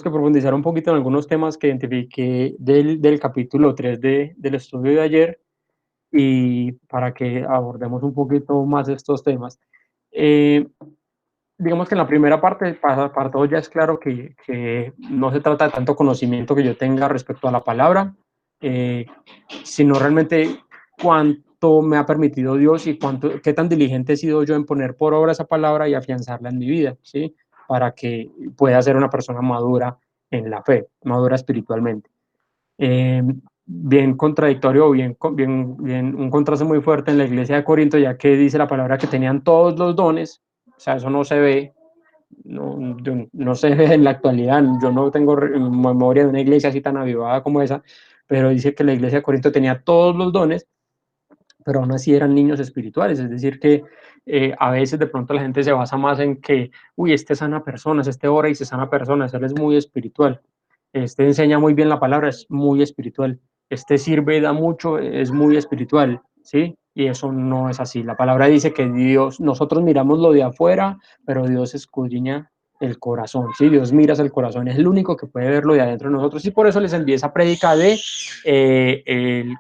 que profundizar un poquito en algunos temas que identifiqué del capítulo 3 del estudio de ayer y para que abordemos un poquito más estos temas. Eh, digamos que en la primera parte, para todos ya es claro que no se trata de tanto conocimiento que yo tenga respecto a la palabra, eh, sino realmente cuánto me ha permitido Dios y qué tan diligente he sido yo en poner por obra esa palabra y afianzarla en mi vida, ¿sí? Para que pueda ser una persona madura en la fe, madura espiritualmente. Eh, bien contradictorio, bien, un contraste muy fuerte en la iglesia de Corinto, ya que dice la palabra que tenían todos los dones, o sea, eso no se ve, no se ve en la actualidad, yo no tengo memoria de una iglesia así tan avivada como esa, pero dice que la iglesia de Corinto tenía todos los dones, pero aún así eran niños espirituales, es decir, que a veces de pronto la gente se basa más en que, uy, este sana personas, este ora y se sana personas, él es muy espiritual, este enseña muy bien la palabra, es muy espiritual, este sirve y da mucho, es muy espiritual, ¿sí? Y eso no es así. La palabra dice que Dios, nosotros miramos lo de afuera, pero Dios escudriña el corazón, ¿sí? Dios mira el corazón, es el único que puede ver lo de adentro de nosotros y por eso les envié esa prédica de,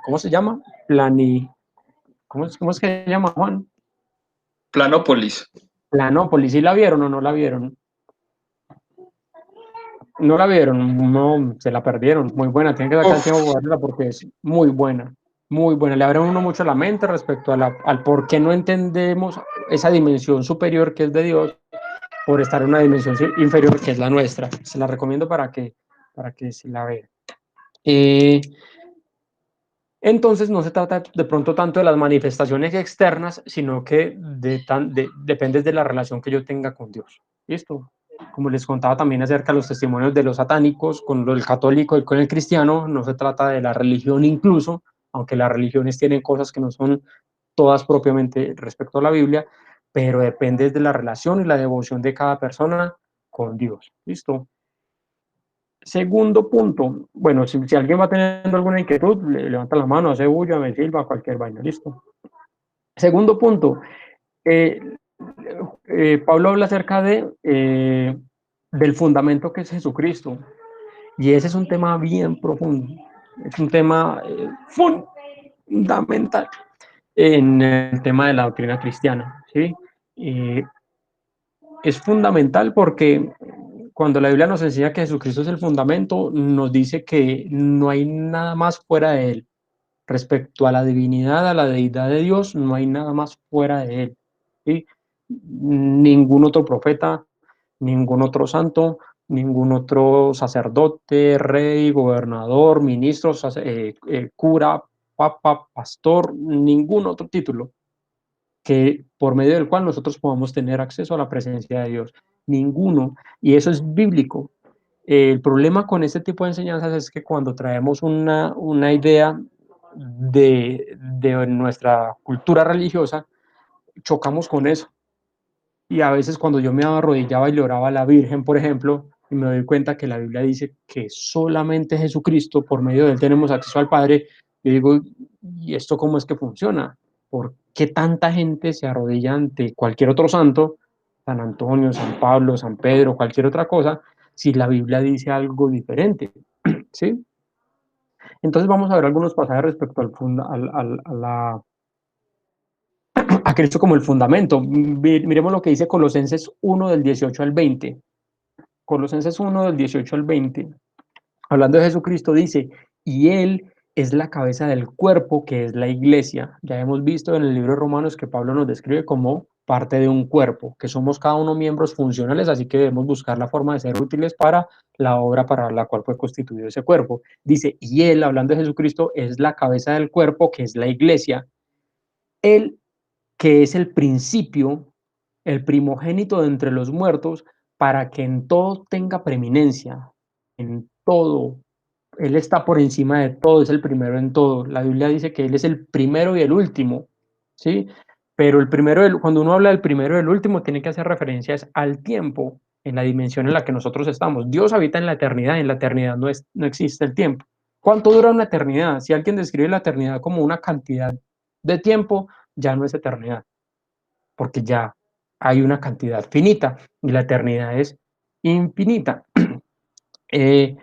¿cómo se llama? Plani, cómo es que se llama, Juan? Planópolis. Planópolis, ¿sí la vieron o no la vieron? No la vieron, no, se la perdieron, muy buena, tienen que sacar el tiempo para verla porque es muy buena, le abre a uno mucho la mente respecto al por qué no entendemos esa dimensión superior que es de Dios por estar en una dimensión inferior que es la nuestra. Se la recomiendo para que se la vean. Entonces no se trata de pronto tanto de las manifestaciones externas, sino que depende de la relación que yo tenga con Dios. ¿Listo? Como les contaba también acerca de los testimonios de los satánicos, con el católico y con el cristiano, no se trata de la religión incluso, aunque las religiones tienen cosas que no son todas propiamente respecto a la Biblia, pero depende de la relación y la devoción de cada persona con Dios. ¿Listo? Segundo punto, bueno, si alguien va teniendo alguna inquietud, levanta la mano, hace bulla, me silba, cualquier vaina, listo. Segundo punto, eh, Pablo habla acerca del fundamento que es Jesucristo, y ese es un tema bien profundo, es un tema fundamental en el tema de la doctrina cristiana, ¿sí? Es fundamental porque cuando la Biblia nos enseña que Jesucristo es el fundamento, nos dice que no hay nada más fuera de él. Respecto a la divinidad, a la deidad de Dios, no hay nada más fuera de él. ¿Sí? Ningún otro profeta, ningún otro santo, ningún otro sacerdote, rey, gobernador, ministro, cura, papa, pastor, ningún otro título que por medio del cual nosotros podamos tener acceso a la presencia de Dios. Ninguno. Y eso es bíblico. El problema con este tipo de enseñanzas es que cuando traemos una idea de nuestra cultura religiosa, chocamos con eso. Y a veces cuando yo me arrodillaba y le oraba a la Virgen, por ejemplo, y me doy cuenta que la Biblia dice que solamente Jesucristo, por medio de él tenemos acceso al Padre, yo digo, ¿y esto cómo es que funciona? ¿Por qué tanta gente se arrodilla ante cualquier otro santo, San Antonio, San Pablo, San Pedro, cualquier otra cosa, si la Biblia dice algo diferente? ¿Sí? Entonces vamos a ver algunos pasajes respecto a Cristo como el fundamento. Miremos lo que dice Colosenses 1 del 18 al 20. Colosenses 1 del 18 al 20. Hablando de Jesucristo dice, y Él es la cabeza del cuerpo que es la iglesia. Ya hemos visto en el libro de Romanos que Pablo nos describe como parte de un cuerpo, que somos cada uno miembros funcionales, así que debemos buscar la forma de ser útiles para la obra para la cual fue constituido ese cuerpo. Dice, y Él, hablando de Jesucristo, es la cabeza del cuerpo que es la iglesia. Él que es el principio, el primogénito de entre los muertos, para que en todo tenga preeminencia, en todo. Él está por encima de todo, es el primero en todo. La Biblia dice que Él es el primero y el último, ¿sí? Pero el primero, cuando uno habla del primero y el último, tiene que hacer referencias al tiempo, en la dimensión en la que nosotros estamos. Dios habita en la eternidad no existe el tiempo. ¿Cuánto dura una eternidad? Si alguien describe la eternidad como una cantidad de tiempo, ya no es eternidad, porque ya hay una cantidad finita y la eternidad es infinita. Eh,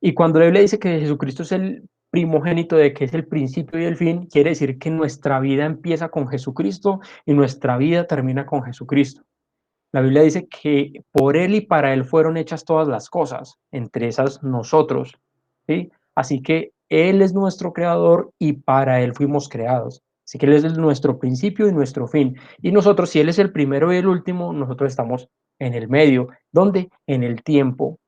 y cuando la Biblia dice que Jesucristo es el primogénito, de que es el principio y el fin, quiere decir que nuestra vida empieza con Jesucristo y nuestra vida termina con Jesucristo. La Biblia dice que por Él y para Él fueron hechas todas las cosas, entre esas nosotros, ¿sí? Así que Él es nuestro creador y para Él fuimos creados. Así que Él es nuestro principio y nuestro fin. Y nosotros, si Él es el primero y el último, nosotros estamos en el medio. ¿Dónde? En el tiempo.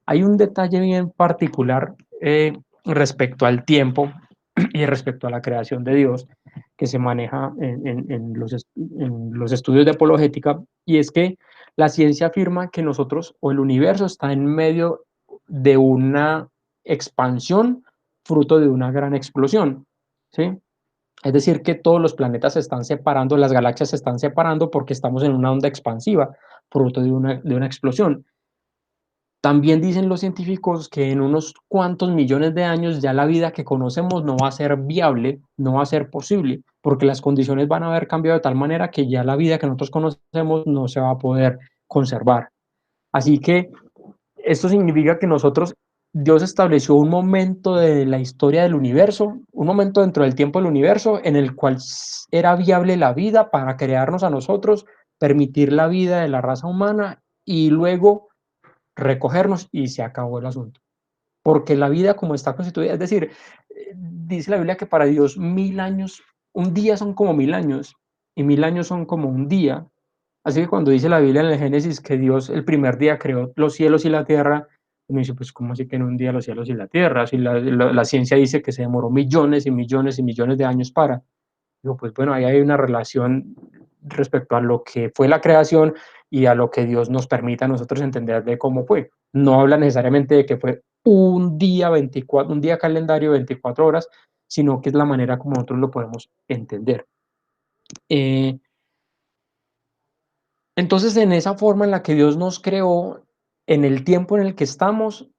Hay un detalle bien particular respecto al tiempo y respecto a la creación de Dios que se maneja en los estudios de apologética, y es que la ciencia afirma que nosotros o el universo está en medio de una expansión fruto de una gran explosión, ¿sí? Es decir, que todos los planetas se están separando, las galaxias se están separando porque estamos en una onda expansiva, fruto de una explosión. También dicen los científicos que en unos cuantos millones de años ya la vida que conocemos no va a ser viable, no va a ser posible, porque las condiciones van a haber cambiado de tal manera que ya la vida que nosotros conocemos no se va a poder conservar. Así que esto significa que nosotros, Dios estableció un momento de la historia del universo, un momento dentro del tiempo del universo en el cual era viable la vida para crearnos a nosotros, permitir la vida de la raza humana y luego recogernos y se acabó el asunto. Porque la vida como está constituida, es decir, dice la Biblia que para Dios 1000 años, un día son como 1000 años y 1000 años son como un día. Así que cuando dice la Biblia en el Génesis que Dios el primer día creó los cielos y la tierra, uno dice, pues ¿cómo así que en un día los cielos y la tierra? Si la ciencia dice que se demoró millones y millones y millones de años para. Digo, pues bueno, ahí hay una relación respecto a lo que fue la creación y a lo que Dios nos permite a nosotros entender de cómo fue. No habla necesariamente de que fue un día 24, un día calendario de 24 horas, sino que es la manera como nosotros lo podemos entender. Eh, entonces, en esa forma en la que Dios nos creó, en el tiempo en el que estamos,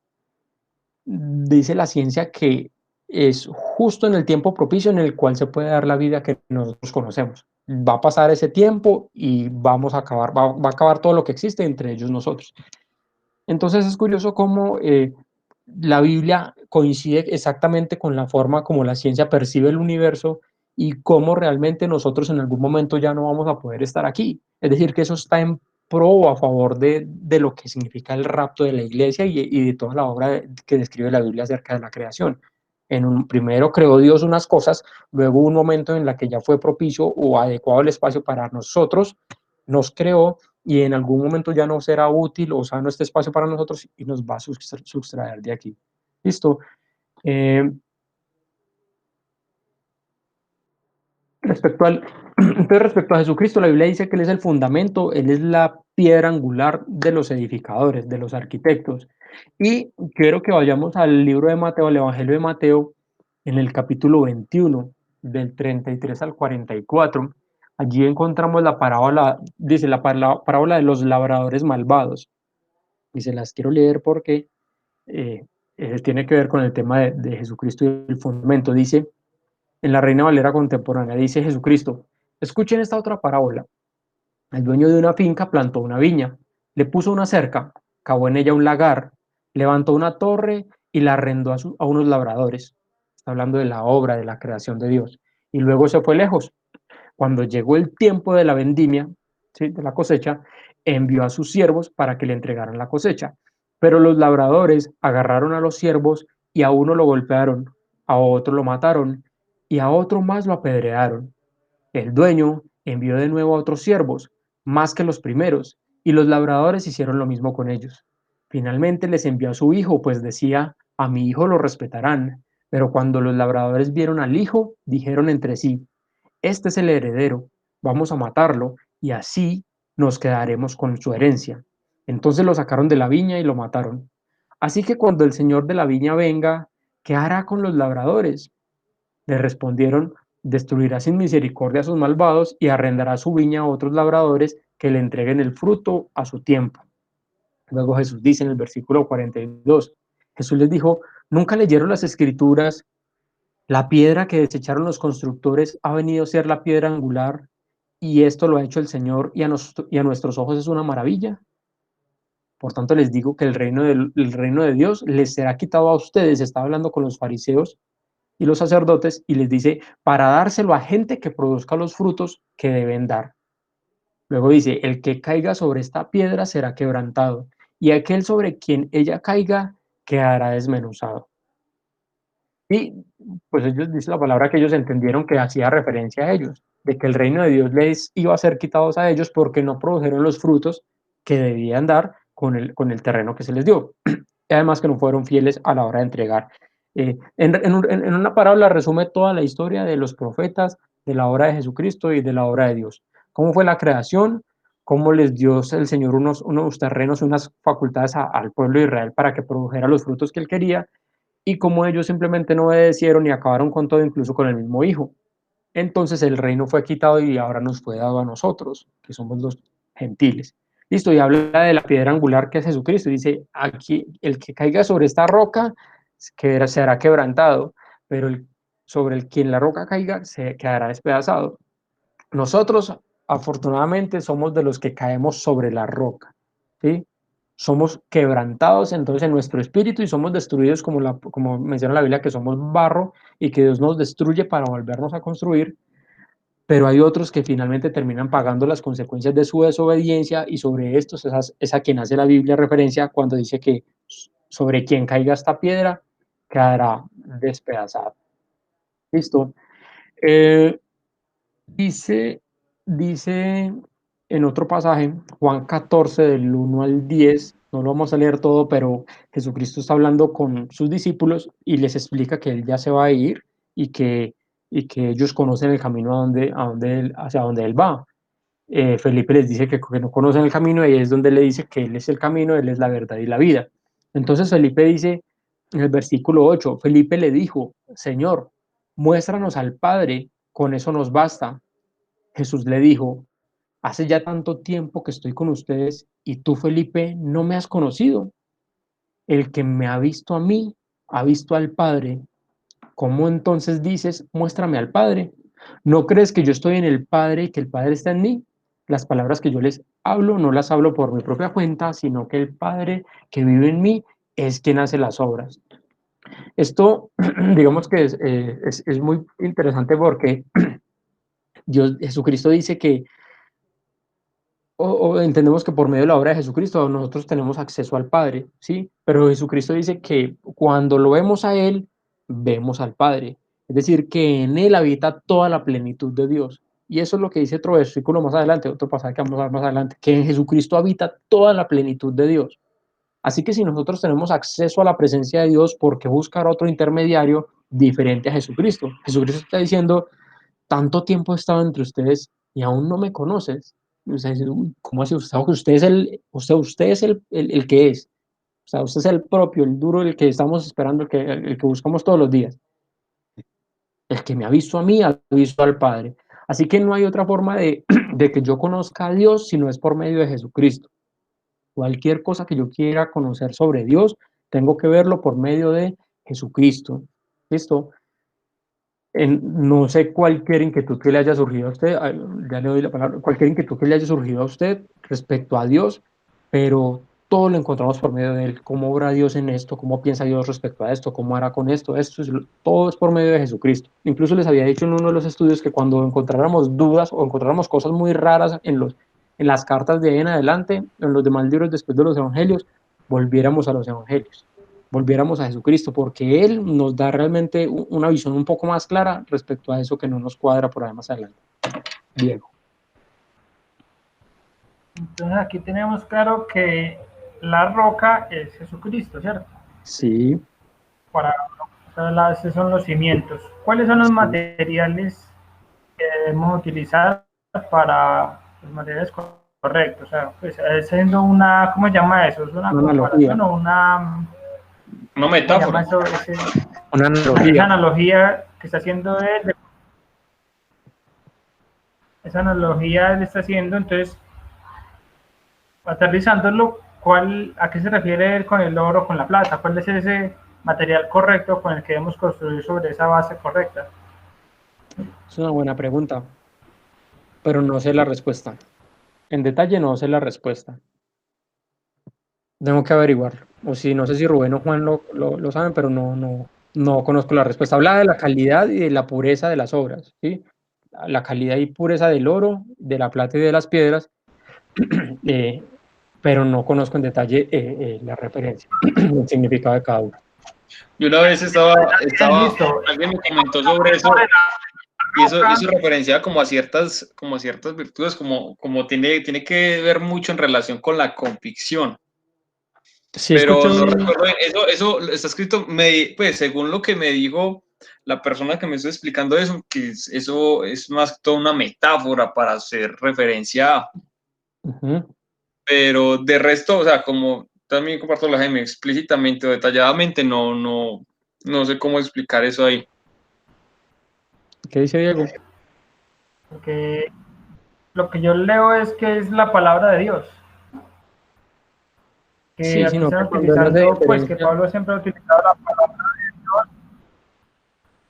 dice la ciencia que es justo en el tiempo propicio en el cual se puede dar la vida que nosotros conocemos. Va a pasar ese tiempo y vamos a acabar, va a acabar todo lo que existe, entre ellos nosotros. Entonces es curioso cómo la Biblia coincide exactamente con la forma como la ciencia percibe el universo y cómo realmente nosotros en algún momento ya no vamos a poder estar aquí. Es decir, que eso está en pro o a favor de lo que significa el rapto de la iglesia y de toda la obra que describe la Biblia acerca de la creación. Primero creó Dios unas cosas, luego un momento en la que ya fue propicio o adecuado el espacio para nosotros, nos creó y en algún momento ya no será útil o sea, no este espacio para nosotros y nos va a sustraer de aquí. Listo. Eh, respecto al, entonces, respecto a Jesucristo, la Biblia dice que Él es el fundamento, Él es la piedra angular de los edificadores, de los arquitectos. Y quiero que vayamos al libro de Mateo, al Evangelio de Mateo, en el capítulo 21, del 33 al 44. Allí encontramos la parábola, dice la parábola de los labradores malvados. Y se las quiero leer porque eh, tiene que ver con el tema de Jesucristo y el fundamento. Dice, en la Reina Valera contemporánea, dice Jesucristo, escuchen esta otra parábola. El dueño de una finca plantó una viña, le puso una cerca, cavó en ella un lagar, levantó una torre y la arrendó a unos labradores. Está hablando de la obra, de la creación de Dios. Y luego se fue lejos. Cuando llegó el tiempo de la vendimia, ¿sí?, de la cosecha, envió a sus siervos para que le entregaran la cosecha. Pero los labradores agarraron a los siervos y a uno lo golpearon, a otro lo mataron y a otro más lo apedrearon. El dueño envió de nuevo a otros siervos, más que los primeros, y los labradores hicieron lo mismo con ellos. Finalmente les envió a su hijo, pues decía, a mi hijo lo respetarán. Pero cuando los labradores vieron al hijo, dijeron entre sí, este es el heredero, vamos a matarlo y así nos quedaremos con su herencia. Entonces lo sacaron de la viña y lo mataron. Así que cuando el señor de la viña venga, ¿qué hará con los labradores? Le respondieron, destruirá sin misericordia a sus malvados y arrendará su viña a otros labradores que le entreguen el fruto a su tiempo. Luego Jesús dice en el versículo 42, Jesús les dijo, ¿nunca leyeron las escrituras? La piedra que desecharon los constructores ha venido a ser la piedra angular y esto lo ha hecho el Señor y a nuestros ojos es una maravilla. Por tanto, les digo que el reino de Dios les será quitado a ustedes. Está hablando con los fariseos y los sacerdotes y les dice, para dárselo a gente que produzca los frutos que deben dar. Luego dice, el que caiga sobre esta piedra será quebrantado, y aquel sobre quien ella caiga quedará desmenuzado. Y pues ellos dice la palabra que ellos entendieron que hacía referencia a ellos, de que el reino de Dios les iba a ser quitados a ellos porque no produjeron los frutos que debían dar con el terreno que se les dio. Y además que no fueron fieles a la hora de entregar. En una parábola resume toda la historia de los profetas, de la obra de Jesucristo y de la obra de Dios. Cómo fue la creación, cómo les dio el Señor unos terrenos, unas facultades al pueblo de Israel para que produjera los frutos que él quería, y cómo ellos simplemente no obedecieron y acabaron con todo, incluso con el mismo hijo. Entonces el reino fue quitado y ahora nos fue dado a nosotros, que somos los gentiles. Listo, y habla de la piedra angular que es Jesucristo. Dice, aquí el que caiga sobre esta roca será quebrantado, pero sobre el quien la roca caiga se quedará despedazado. Nosotros, afortunadamente, somos de los que caemos sobre la roca, ¿sí? Somos quebrantados entonces en nuestro espíritu y somos destruidos como menciona la Biblia, que somos barro y que Dios nos destruye para volvernos a construir, pero hay otros que finalmente terminan pagando las consecuencias de su desobediencia y sobre estos es a quien hace la Biblia referencia cuando dice que sobre quien caiga esta piedra quedará despedazado. ¿Listo? Eh, Dice, dice en otro pasaje, Juan 14, del 1 al 10, no lo vamos a leer todo, pero Jesucristo está hablando con sus discípulos y les explica que él ya se va a ir y que ellos conocen el camino hacia donde él va. Felipe les dice que no conocen el camino y ahí es donde le dice que él es el camino, él es la verdad y la vida. Entonces Felipe dice en el versículo 8, Felipe le dijo, Señor, muéstranos al Padre, con eso nos basta. Jesús le dijo, hace ya tanto tiempo que estoy con ustedes y tú, Felipe, no me has conocido. El que me ha visto a mí, ha visto al Padre. ¿Cómo entonces dices, muéstrame al Padre? ¿No crees que yo estoy en el Padre y que el Padre está en mí? Las palabras que yo les hablo no las hablo por mi propia cuenta, sino que el Padre que vive en mí es quien hace las obras. Esto, digamos que es muy interesante porque Jesucristo dice que o entendemos que por medio de la obra de Jesucristo nosotros tenemos acceso al Padre, ¿sí? Pero Jesucristo dice que cuando lo vemos a Él, vemos al Padre. Es decir, que en Él habita toda la plenitud de Dios. Y eso es lo que dice otro versículo más adelante, otro pasaje que vamos a ver más adelante, que en Jesucristo habita toda la plenitud de Dios. Así que si nosotros tenemos acceso a la presencia de Dios, ¿por qué buscar otro intermediario diferente a Jesucristo? Jesucristo está diciendo, tanto tiempo he estado entre ustedes y aún no me conoces. O sea, ¿cómo así? Usted es el que es. O sea, usted es el propio, el duro, el que estamos esperando, el que buscamos todos los días. El que me ha visto a mí, ha visto al Padre. Así que no hay otra forma de que yo conozca a Dios si no es por medio de Jesucristo. Cualquier cosa que yo quiera conocer sobre Dios, tengo que verlo por medio de Jesucristo. ¿Listo? No sé cualquier inquietud que le haya surgido a usted, ya le doy la palabra, cualquier inquietud que le haya surgido a usted respecto a Dios, pero todo lo encontramos por medio de Él. ¿Cómo obra Dios en esto? ¿Cómo piensa Dios respecto a esto? ¿Cómo hará con esto? Todo es por medio de Jesucristo. Incluso les había dicho en uno de los estudios que cuando encontráramos dudas o encontráramos cosas muy raras en las cartas de ahí en adelante, en los demás libros después de los evangelios, volviéramos a los evangelios, volviéramos a Jesucristo, porque Él nos da realmente una visión un poco más clara respecto a eso que no nos cuadra por ahí más adelante. Diego. Entonces aquí tenemos claro que la roca es Jesucristo, ¿cierto? Sí. Esos son los cimientos. ¿Cuáles son los Sí. materiales que debemos utilizar para los materiales correctos? O sea, pues haciendo una, ¿cómo se llama eso? ¿Es una comparación o una metáfora? Eso, una analogía. Esa analogía que está haciendo él, esa analogía él está haciendo, entonces, aterrizándolo, ¿a qué se refiere él con el oro, con la plata? ¿Cuál es ese material correcto con el que debemos construir sobre esa base correcta? Es una buena pregunta, pero no sé la respuesta. En detalle no sé la respuesta. Tengo que averiguarlo. O si no sé si Rubén o Juan lo saben, pero no conozco la respuesta. Habla de la calidad y de la pureza de las obras, ¿sí? La calidad y pureza del oro, de la plata y de las piedras, pero no conozco en detalle la referencia, el significado de cada uno. Yo una vez Listo. alguien me comentó sobre eso, y eso referencia como a ciertas virtudes, como tiene que ver mucho en relación con la convicción. Sí, Pero escuché no recuerdo, eso está escrito, pues según lo que me dijo la persona que me estuvo explicando eso, que eso es más que todo una metáfora para hacer referencia a, pero de resto, o sea, como también comparto la Jaime explícitamente o detalladamente, no sé cómo explicar eso ahí. ¿Qué dice Diego? Porque lo que yo leo es que es la palabra de Dios. Que Sí, aquí sino están que cuando él hace utilizando, pues que diferencia, Pablo siempre ha utilizado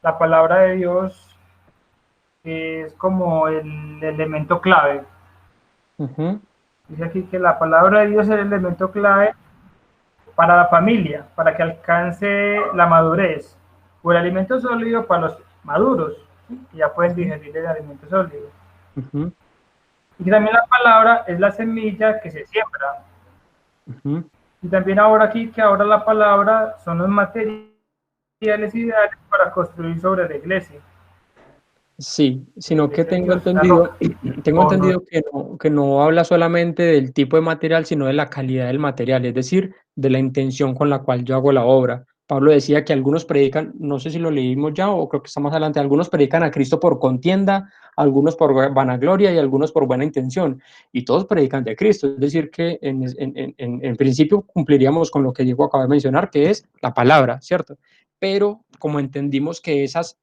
la palabra de Dios es como el elemento clave. Dice aquí que la palabra de Dios es el elemento clave para la familia, para que alcance la madurez, o el alimento sólido para los maduros, ¿sí? Que ya pueden digerir el alimento sólido. Y también la palabra es la semilla que se siembra. Y también ahora aquí, que ahora la palabra son los materiales ideales para construir sobre la iglesia. sí, La sino que iglesia de tengo Dios, la roca. entendido, tengo O no. entendido que no habla solamente del tipo de material, sino de la calidad del material, es decir, de la intención con la cual yo hago la obra. Pablo decía que algunos predican, no sé si lo leímos ya o creo que está más adelante, algunos predican a Cristo por contienda, algunos por vanagloria y algunos por buena intención, y todos predican de Cristo, es decir, que en principio cumpliríamos con lo que Diego acaba de mencionar, que es la palabra, ¿cierto? Pero como entendimos que esas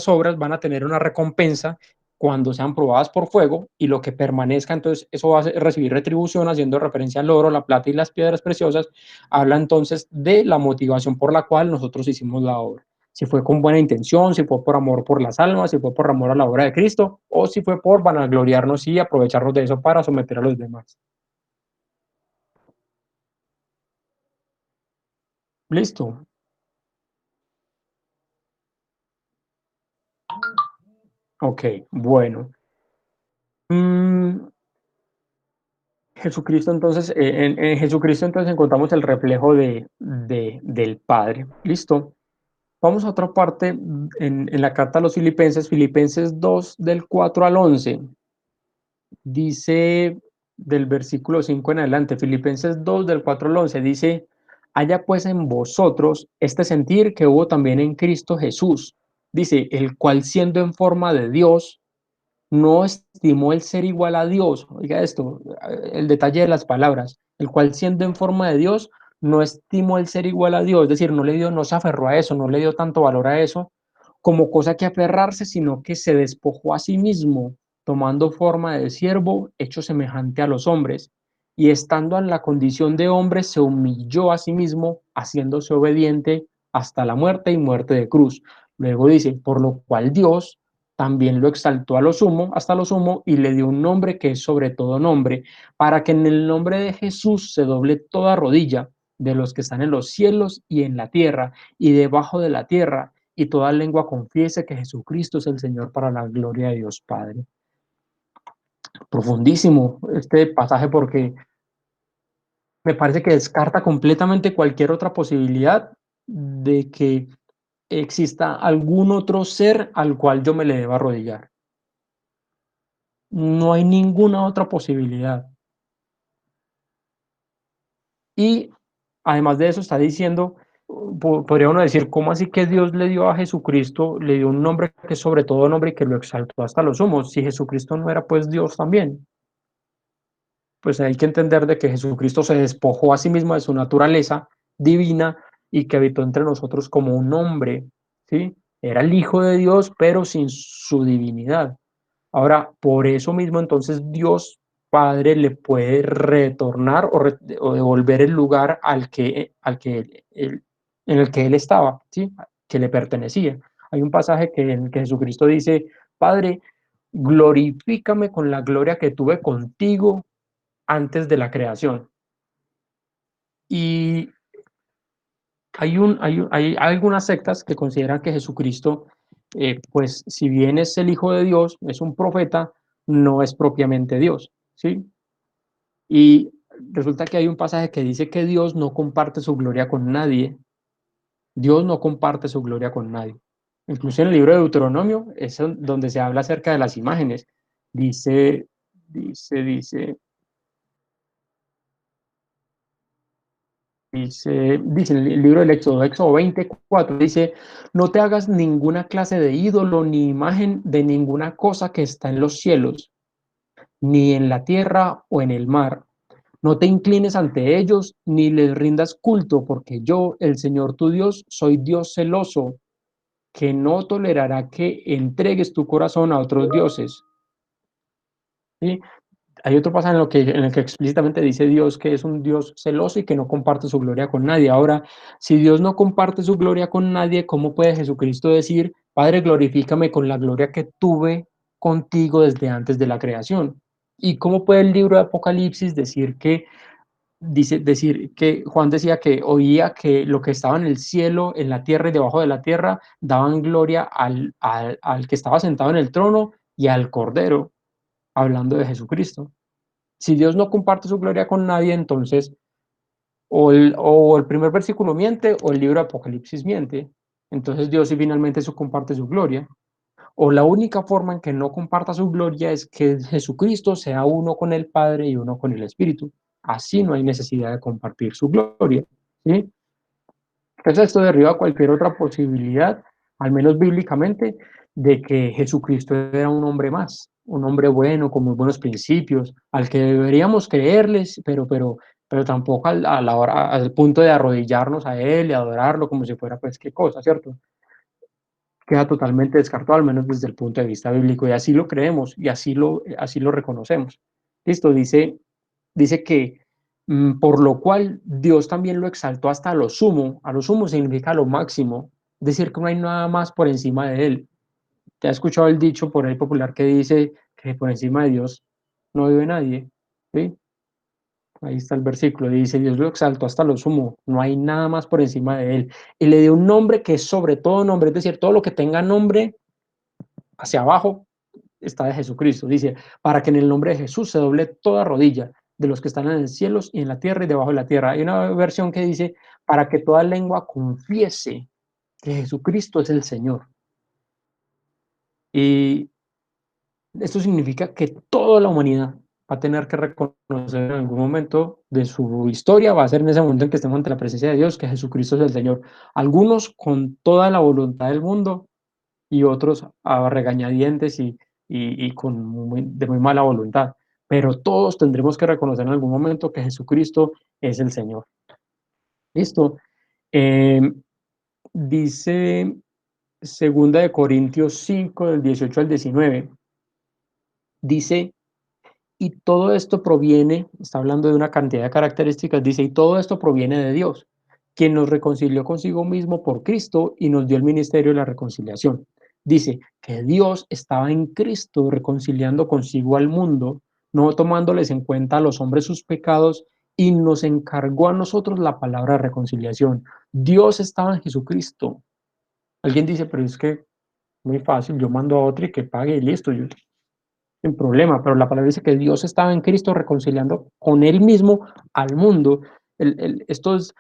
obras van a tener una recompensa cuando sean probadas por fuego y lo que permanezca, entonces eso va a recibir retribución, haciendo referencia al oro, la plata y las piedras preciosas. Habla entonces de la motivación por la cual nosotros hicimos la obra. Si fue con buena intención, si fue por amor por las almas, si fue por amor a la obra de Cristo, o si fue por vanagloriarnos y aprovecharnos de eso para someter a los demás. Listo. Ok, bueno. Jesucristo entonces, en Jesucristo entonces encontramos el reflejo del Padre. Listo. Vamos a otra parte en la carta a los Filipenses, Filipenses 2 del 4 al 11. Dice del versículo 5 en adelante, Filipenses 2 del 4 al 11, dice, haya pues en vosotros este sentir que hubo también en Cristo Jesús. Dice, el cual siendo en forma de Dios, no estimó el ser igual a Dios. Oiga esto, el detalle de las palabras, el cual siendo en forma de Dios, no estimó el ser igual a Dios, es decir, no se aferró a eso, no le dio tanto valor a eso como cosa que aferrarse, sino que se despojó a sí mismo, tomando forma de siervo, hecho semejante a los hombres, y estando en la condición de hombre, se humilló a sí mismo, haciéndose obediente hasta la muerte y muerte de cruz. Luego dice, por lo cual Dios también lo exaltó a lo sumo, hasta lo sumo, y le dio un nombre que es sobre todo nombre, para que en el nombre de Jesús se doble toda rodilla de los que están en los cielos y en la tierra y debajo de la tierra, y toda lengua confiese que Jesucristo es el Señor para la gloria de Dios Padre. Profundísimo este pasaje porque me parece que descarta completamente cualquier otra posibilidad de que exista algún otro ser al cual yo me le deba arrodillar. No hay ninguna otra posibilidad. Y además de eso está diciendo, podría uno decir, ¿cómo así que Dios le dio a Jesucristo, le dio un nombre que es sobre todo nombre y que lo exaltó hasta los humos? Si Jesucristo no era pues Dios también. Pues hay que entender de que Jesucristo se despojó a sí mismo de su naturaleza divina y que habitó entre nosotros como un hombre, ¿sí? Era el Hijo de Dios, pero sin su divinidad. Ahora, por eso mismo, entonces Dios Padre le puede retornar o devolver el lugar en el que él estaba, ¿sí? Que le pertenecía. Hay un pasaje en el que Jesucristo dice, Padre, glorifícame con la gloria que tuve contigo antes de la creación. Y hay algunas sectas que consideran que Jesucristo, pues si bien es el Hijo de Dios, es un profeta, no es propiamente Dios, ¿sí? Y resulta que hay un pasaje que dice que Dios no comparte su gloria con nadie. Dios no comparte su gloria con nadie. Incluso en el libro de Deuteronomio es donde se habla acerca de las imágenes. Dice, dice, dice en el libro del Éxodo 24, dice, no te hagas ninguna clase de ídolo ni imagen de ninguna cosa que está en los cielos, ni en la tierra o en el mar. No te inclines ante ellos ni les rindas culto, porque yo, el Señor tu Dios, soy Dios celoso, que no tolerará que entregues tu corazón a otros dioses. ¿Sí? Hay otro pasaje en el que explícitamente dice Dios que es un Dios celoso y que no comparte su gloria con nadie. Ahora, si Dios no comparte su gloria con nadie, ¿cómo puede Jesucristo decir, Padre, glorifícame con la gloria que tuve contigo desde antes de la creación? ¿Y cómo puede el libro de Apocalipsis decir que Juan decía que oía que lo que estaba en el cielo, en la tierra y debajo de la tierra daban gloria al que estaba sentado en el trono y al Cordero, hablando de Jesucristo? Si Dios no comparte su gloria con nadie, entonces o el primer versículo miente o el libro de Apocalipsis miente. Entonces Dios sí finalmente comparte su gloria. O la única forma en que no comparta su gloria es que Jesucristo sea uno con el Padre y uno con el Espíritu. Así no hay necesidad de compartir su gloria, ¿sí? Entonces esto derriba cualquier otra posibilidad, al menos bíblicamente, de que Jesucristo era un hombre más, un hombre bueno, con muy buenos principios, al que deberíamos creerles, pero tampoco a la hora, al punto de arrodillarnos a él y adorarlo como si fuera pues qué cosa, ¿cierto? Queda totalmente descartado, al menos desde el punto de vista bíblico, y así lo creemos y así lo reconocemos. Listo, dice que por lo cual Dios también lo exaltó hasta lo sumo. A lo sumo significa lo máximo, es decir, que no hay nada más por encima de él. ¿Te has escuchado el dicho por ahí popular que dice que por encima de Dios no vive nadie? ¿Sí? Ahí está el versículo, dice, Dios lo exaltó hasta lo sumo, no hay nada más por encima de él. Y le dio un nombre que es sobre todo nombre, es decir, todo lo que tenga nombre hacia abajo está de Jesucristo. Dice, para que en el nombre de Jesús se doble toda rodilla de los que están en el cielo y en la tierra y debajo de la tierra. Hay una versión que dice, para que toda lengua confiese que Jesucristo es el Señor. Y esto significa que toda la humanidad va a tener que reconocer en algún momento de su historia, va a ser en ese momento en que estemos ante la presencia de Dios, que Jesucristo es el Señor. Algunos con toda la voluntad del mundo y otros a regañadientes y de muy mala voluntad. Pero todos tendremos que reconocer en algún momento que Jesucristo es el Señor. Listo. Eh, dice 2 Corintios 5, del 18 al 19. Dice, y todo esto proviene, está hablando de una cantidad de características, dice, y todo esto proviene de Dios, quien nos reconcilió consigo mismo por Cristo y nos dio el ministerio de la reconciliación. Dice que Dios estaba en Cristo reconciliando consigo al mundo, no tomándoles en cuenta a los hombres sus pecados, y nos encargó a nosotros la palabra de reconciliación. Dios estaba en Jesucristo. Alguien dice, pero es que muy fácil, yo mando a otro y que pague y listo, yo sin problema, pero la palabra dice que Dios estaba en Cristo reconciliando con Él mismo al mundo. Esto es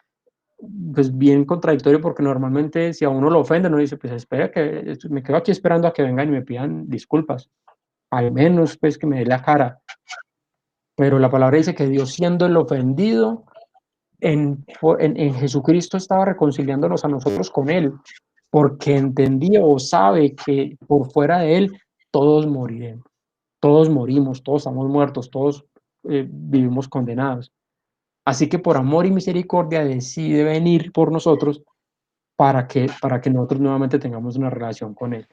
pues bien contradictorio porque normalmente si a uno lo ofende, uno dice, pues espera que me quedo aquí esperando a que vengan y me pidan disculpas, al menos pues que me dé la cara. Pero la palabra dice que Dios siendo el ofendido en Jesucristo estaba reconciliándonos a nosotros con Él, porque entendía o sabe que por fuera de Él todos moriremos. Todos morimos, todos estamos muertos, todos vivimos condenados. Así que por amor y misericordia decide venir por nosotros para que nosotros nuevamente tengamos una relación con Él.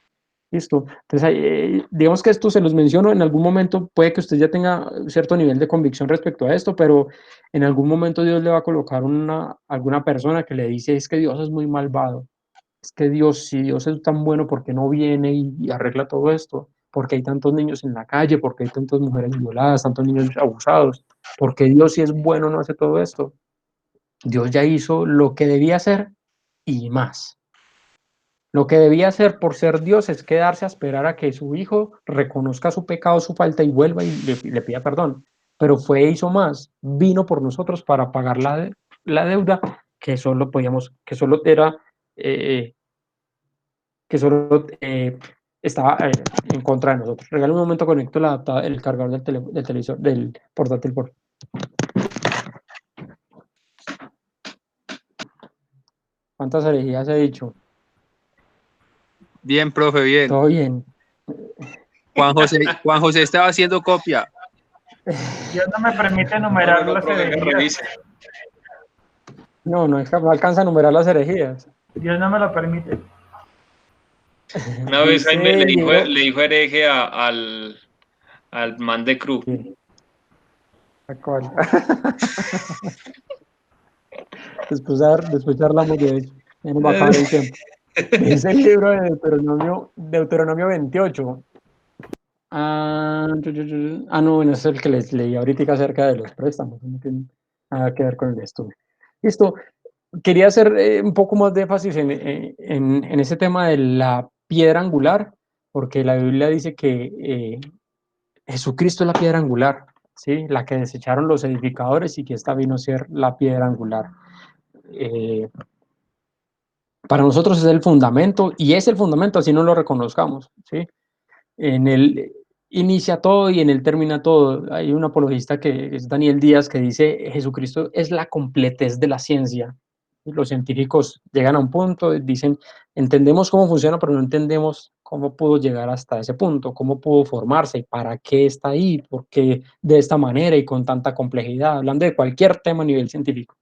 ¿Listo? Entonces, digamos que esto se los menciono, en algún momento puede que usted ya tenga cierto nivel de convicción respecto a esto, pero en algún momento Dios le va a colocar alguna persona que le dice, es que Dios es muy malvado, es que Dios, si Dios es tan bueno, ¿por qué no viene y arregla todo esto? ¿Por qué hay tantos niños en la calle? ¿Por qué hay tantas mujeres violadas, tantos niños abusados? ¿Por qué Dios, si es bueno, no hace todo esto? Dios ya hizo lo que debía hacer y más. Lo que debía hacer por ser Dios es quedarse a esperar a que su hijo reconozca su pecado, su falta y vuelva y le pida perdón. Pero fue e hizo más, vino por nosotros para pagar la deuda que solo podíamos, que solo era, que solo estaba en contra de nosotros. Regala un momento, conecto el cargador del televisor, del portátil, por. ¿Cuántas herejías he dicho? Bien, profe, bien. Todo bien. Juan José estaba haciendo copia. Dios no me permite enumerar las profe, que herejías. revise. No alcanza a numerar las herejías. Dios no me lo permite. Una vez Jaime Dice le libro- dijo hereje al man de Cruz. Sí. ¿A cuál? Después charlamos de eso. Ya nos va a acabar el tiempo. Dice el libro de Deuteronomio 28. No, bueno, es el que les leí ahorita acerca de los préstamos. No tiene nada que ver con el estudio. Listo. Quería hacer un poco más de énfasis en ese tema de la piedra angular, porque la Biblia dice que Jesucristo es la piedra angular, ¿sí? La que desecharon los edificadores y que esta vino a ser la piedra angular. Para nosotros es el fundamento y es el fundamento, así no lo reconozcamos, ¿sí? En él inicia todo y en él termina todo. Hay un apologista que es Daniel Díaz que dice Jesucristo es la completez de la ciencia. Los científicos llegan a un punto, dicen, entendemos cómo funciona, pero no entendemos cómo pudo llegar hasta ese punto, cómo pudo formarse y para qué está ahí, por qué de esta manera y con tanta complejidad, hablando de cualquier tema a nivel científico.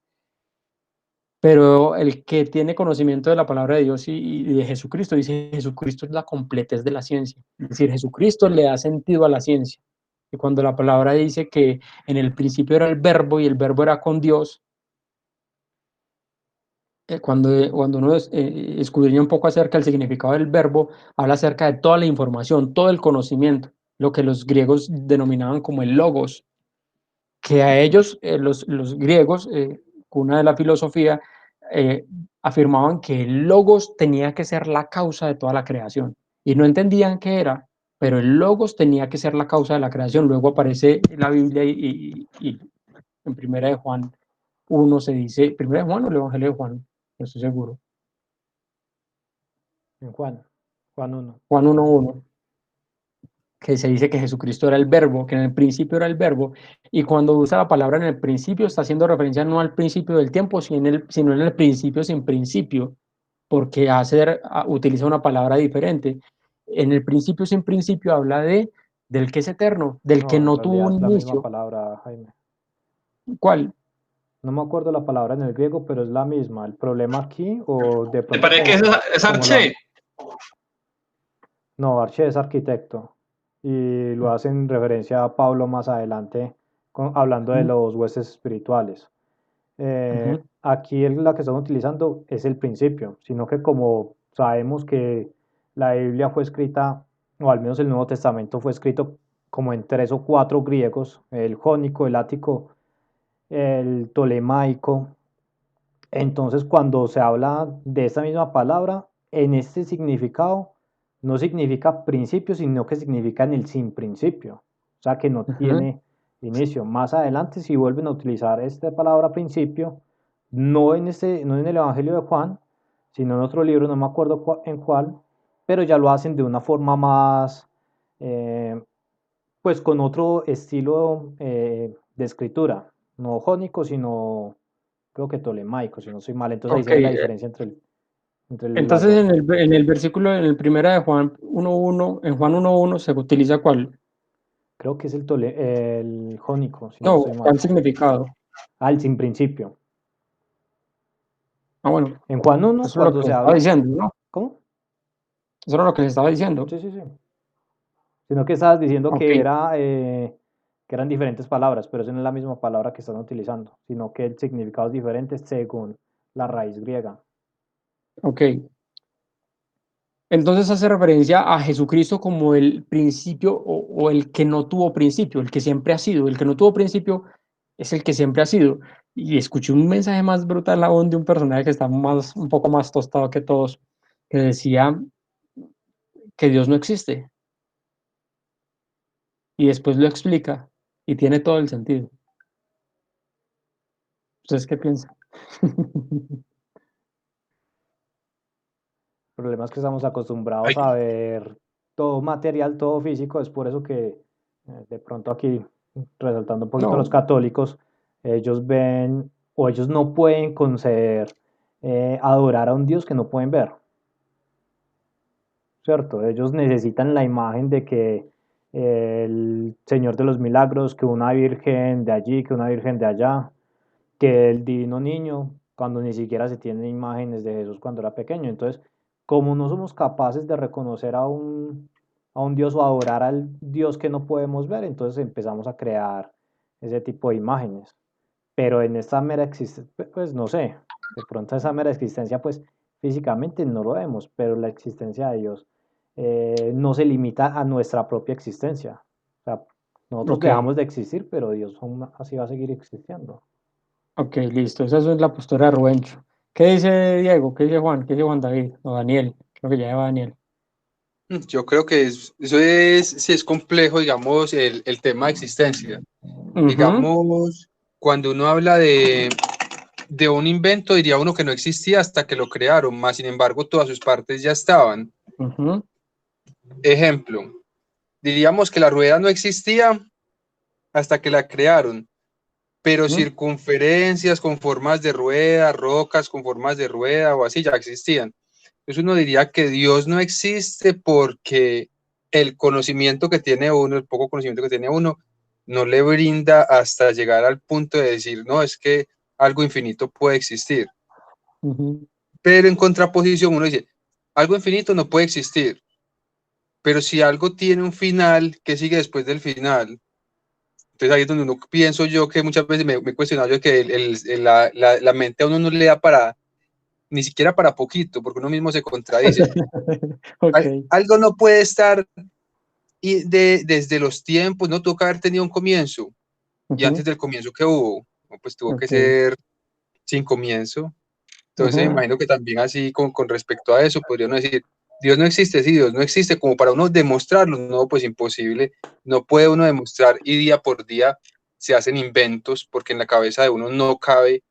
Pero el que tiene conocimiento de la palabra de Dios y de Jesucristo, dice Jesucristo es la completez de la ciencia. Es decir, Jesucristo le da sentido a la ciencia. Y cuando la palabra dice que en el principio era el verbo y el verbo era con Dios, cuando uno escudriña un poco acerca del significado del verbo, habla acerca de toda la información, todo el conocimiento, lo que los griegos denominaban como el logos, que a ellos, los griegos, cuna de la filosofía, afirmaban que el logos tenía que ser la causa de toda la creación, y no entendían qué era, pero el logos tenía que ser la causa de la creación. Luego aparece en la Biblia y en Primera de Juan 1 se dice, Primera de Juan o el Evangelio de Juan, no estoy seguro. En Juan 1. Juan 1:1, que se dice que Jesucristo era el verbo, que en el principio era el verbo, y cuando usa la palabra en el principio está haciendo referencia no al principio del tiempo, sino en el principio sin principio, porque utiliza una palabra diferente. En el principio sin principio habla del que es eterno, del que En no tuvo realidad un es la misma inicio. palabra, Jaime. ¿Cuál? No me acuerdo la palabra en el griego, pero es la misma. El problema aquí, o de ¿Te pronto parece que es Arche? No, Arche es arquitecto. Y lo hacen referencia a Pablo más adelante, hablando de los huestes espirituales. Aquí la que están utilizando es el principio, sino que como sabemos que la Biblia fue escrita, o al menos el Nuevo Testamento fue escrito como en 3 o 4 griegos, el jónico, el ático, el tolemaico. Entonces, cuando se habla de esta misma palabra, en este significado, no significa principio, sino que significa en el sin principio, o sea que no tiene inicio. Más adelante, si vuelven a utilizar esta palabra principio, no en el Evangelio de Juan, sino en otro libro, no me acuerdo en cuál, pero ya lo hacen de una forma más, pues con otro estilo de escritura, no jónico, sino creo que tolemaico, si no soy mal. Entonces ahí se ve la diferencia entre las Entonces dos. en el versículo, en el primera de Juan 1:1, en Juan 1:1 se utiliza ¿cuál? Creo que es el jónico, si no No, estoy mal. ¿cuál significado? El sin principio. Bueno, En Juan 1, eso es lo cuando que se estaba habla. diciendo, ¿no? ¿Cómo? Eso era lo que les estaba diciendo. Sí, sí, sí. Sino que estabas diciendo Ok, que eran diferentes palabras, pero esa no es la misma palabra que están utilizando, sino que el significado es diferente según la raíz griega. ok. Entonces hace referencia a Jesucristo como el principio o el que no tuvo principio, el que siempre ha sido. El que no tuvo principio es el que siempre ha sido. Y escuché un mensaje más brutal aún de un personaje que está un poco más tostado que todos, que decía que Dios no existe. Y después lo explica y tiene todo el sentido. ¿Ustedes qué piensan? El problema es que estamos acostumbrados a ver todo material, todo físico, es por eso que de pronto aquí, resaltando un poquito a los No, católicos, ellos ven o ellos no pueden conceder adorar a un Dios que no pueden ver, ¿cierto? Ellos necesitan la imagen de que el Señor de los Milagros, que una virgen de allí, que una virgen de allá, que el divino niño, cuando ni siquiera se tienen imágenes de Jesús cuando era pequeño. Entonces, como no somos capaces de reconocer a un Dios o adorar al Dios que no podemos ver, entonces empezamos a crear ese tipo de imágenes. Pero en esta mera existencia, pues no sé, de pronto esa mera existencia, pues físicamente no lo vemos, pero la existencia de Dios no se limita a nuestra propia existencia. O sea, nosotros ok, dejamos de existir, pero Dios aún así va a seguir existiendo. ok, listo. Esa es la postura de Rubencho. ¿Qué dice Diego? ¿Qué dice Juan? ¿Qué dice Juan David? O Daniel. Creo que ya lleva Daniel. Yo creo que eso es, sí es complejo, digamos, el tema de existencia. Ujú, Digamos, cuando uno habla de un invento, diría uno que no existía hasta que lo crearon, más sin embargo, todas sus partes ya estaban. ujú, Ejemplo, diríamos que la rueda no existía hasta que la crearon, pero ujú, circunferencias con formas de rueda, rocas con formas de rueda o así ya existían. Entonces uno diría que Dios no existe porque el conocimiento que tiene uno, el poco conocimiento que tiene uno, no le brinda hasta llegar al punto de decir, no, es que algo infinito puede existir. ujú. Pero en contraposición uno dice, algo infinito no puede existir, pero si algo tiene un final, ¿qué sigue después del final? Entonces ahí es donde uno pienso yo que muchas veces me he cuestionado yo que la mente a uno no le da para, ni siquiera para poquito, porque uno mismo se contradice. Ok. Algo no puede estar desde los tiempos, no tuvo que haber tenido un comienzo, y antes Ujú, del comienzo que hubo, pues tuvo que ok. ser sin comienzo. Entonces me Ujú, imagino que también así con respecto a eso podría uno decir, Dios no existe, sí, Dios no existe, como para uno demostrarlo, no, pues imposible, no puede uno demostrar y día por día se hacen inventos porque en la cabeza de uno no cabe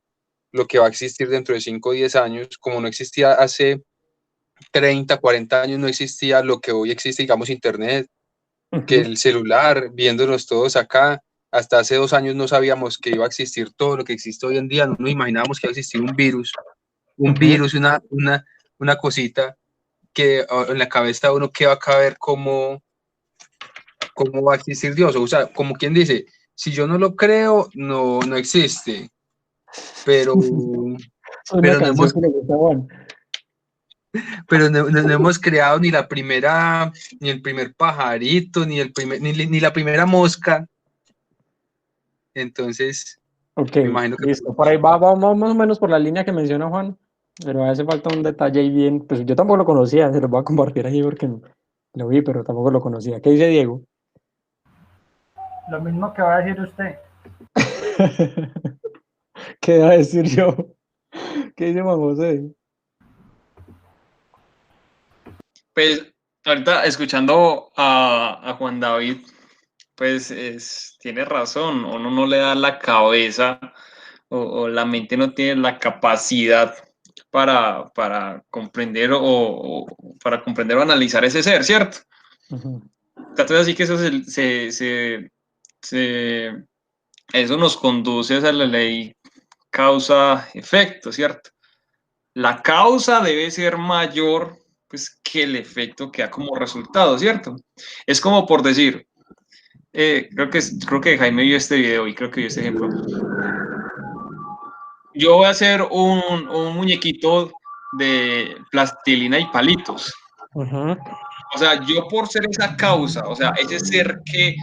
lo que va a existir dentro de 5 o 10 años, como no existía hace 30, 40 años, no existía lo que hoy existe, digamos, Internet, que ujú, el celular, viéndonos todos acá, hasta hace 2 años no sabíamos que iba a existir todo lo que existe hoy en día, no nos imaginábamos que iba a existir un ujú. virus, una cosita que en la cabeza de uno que va a caber cómo va a existir Dios. O sea, como quien dice, si yo no lo creo, no existe. Pero, Es una pero, no, canción hemos, que le gusta a Juan. pero no hemos creado ni la primera, ni el primer pajarito, ni la primera mosca. Entonces, Ok, me imagino que listo. Por ahí va más o menos por la línea que menciona Juan, pero hace falta un detalle ahí bien. Pues yo tampoco lo conocía, se lo voy a compartir ahí porque lo vi, pero tampoco lo conocía. ¿Qué dice Diego? Lo mismo que va a decir usted. ¿Qué va a decir yo? ¿Qué dice Juan José? Pues ahorita escuchando a Juan David, pues tiene razón, uno no le da la cabeza o la mente no tiene la capacidad para comprender o para comprender o analizar ese ser, ¿cierto? Ujú, Tanto es así que eso eso nos conduce a la ley causa-efecto, ¿cierto? La causa debe ser mayor pues, que el efecto que da como resultado, ¿cierto? Es como por decir, creo que Jaime vio este video y creo que vio este ejemplo. Yo voy a hacer un muñequito de plastilina y palitos. ujú, O sea, yo por ser esa causa, o sea, ese ser que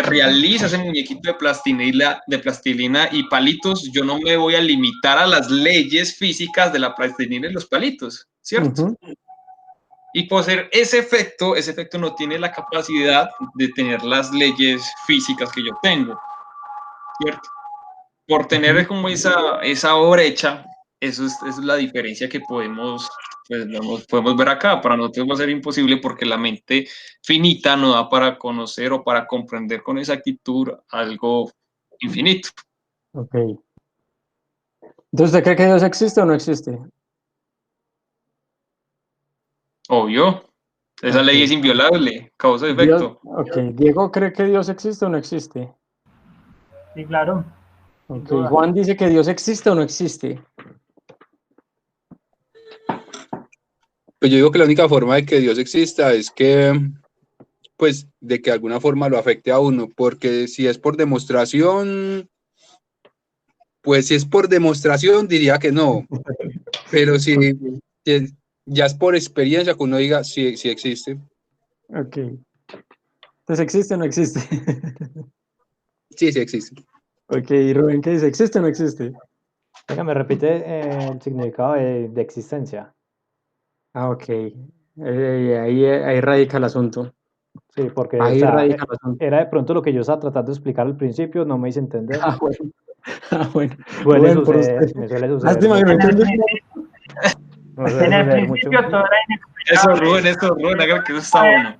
realiza ese muñequito de plastilina y palitos, yo no me voy a limitar a las leyes físicas de la plastilina y los palitos, ¿cierto? ujú. Y por ser ese efecto no tiene la capacidad de tener las leyes físicas que yo tengo, ¿cierto? por tener como esa brecha, eso es la diferencia que podemos ver acá. Para nosotros va a ser imposible porque la mente finita no da para conocer o para comprender con exactitud algo infinito. Ok. Entonces, ¿usted cree que Dios existe o no existe? Obvio. Esa ley es inviolable, causa y efecto. Diego cree que Dios existe o no existe. Sí, claro. Juan dice que Dios existe o no existe. Pues yo digo que la única forma de que Dios exista es que, pues, de que de alguna forma lo afecte a uno, porque si es por demostración, pues si es por demostración diría que no, pero si ya es por experiencia que uno diga sí existe. Ok. Entonces, ¿existe o no existe? Sí existe. Ok, Rubén, ¿qué dice? ¿Existe o no existe? Venga, me repite el significado de existencia. Ok. Ahí radica el asunto. Sí, porque Ahí o sea, radica el asunto. era de pronto lo que yo estaba tratando de explicar al principio, no me hice entender. Bueno. Suele Rubén, por suceder, usted. me suele suceder Lástima que no mucho. entiendes. Me suele En el suceder mucho. principio todo era Eso, inexplicable. Rubén, haga que eso está bueno.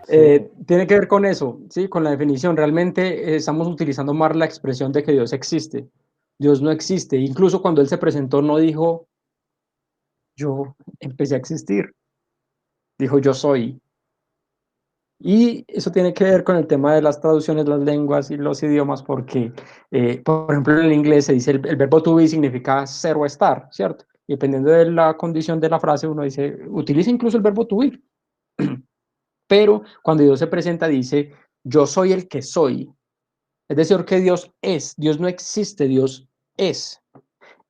Sí. Tiene que ver con eso, ¿sí? Con la definición. Realmente estamos utilizando más la expresión de que Dios existe. Dios no existe. Incluso cuando Él se presentó no dijo, yo empecé a existir. Dijo, yo soy. Y eso tiene que ver con el tema de las traducciones, las lenguas y los idiomas, porque, por ejemplo, en el inglés se dice el verbo to be significa ser o estar, ¿cierto? Y dependiendo de la condición de la frase, uno dice, utiliza incluso el verbo to be. Pero cuando Dios se presenta, dice, yo soy el que soy. Es decir, que Dios es. Dios no existe, Dios es.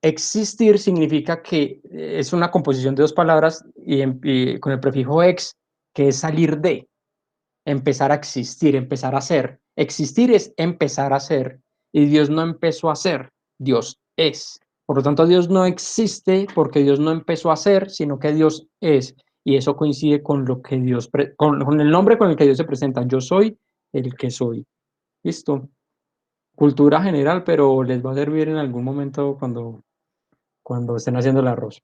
Existir significa que es una composición de dos palabras y con el prefijo ex, que es salir de. Empezar a existir, empezar a ser. Existir es empezar a ser. Y Dios no empezó a ser, Dios es. Por lo tanto, Dios no existe porque Dios no empezó a ser, sino que Dios es. Y eso coincide con lo que Dios, con el nombre con el que Dios se presenta. Yo soy el que soy. Listo. Cultura general, pero les va a servir en algún momento cuando estén haciendo el arroz.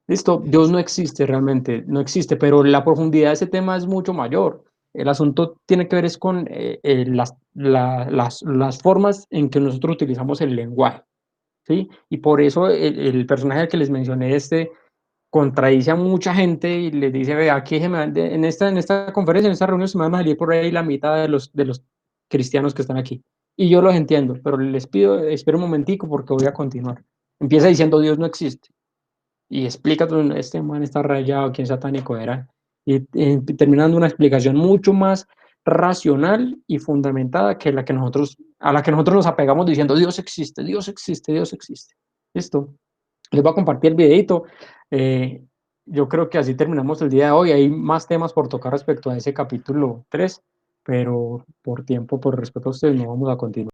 Listo, Dios no existe realmente, no existe, pero la profundidad de ese tema es mucho mayor. El asunto tiene que ver es con las formas en que nosotros utilizamos el lenguaje, ¿sí? Y por eso el personaje que les mencioné, contradice a mucha gente y les dice, vea, aquí en esta conferencia, en esta reunión, se me van a salir por ahí la mitad de los cristianos que están aquí. Y yo los entiendo, pero les pido, espera un momentico porque voy a continuar. Empieza diciendo Dios no existe y explica, este man está rayado, quién satánico era, y terminando una explicación mucho más racional y fundamentada que a la que nosotros nos apegamos diciendo Dios existe, Dios existe, Dios existe. Listo. Les voy a compartir el videito. Yo creo que así terminamos el día de hoy. Hay más temas por tocar respecto a ese capítulo 3, pero por tiempo, por respeto a ustedes, no vamos a continuar.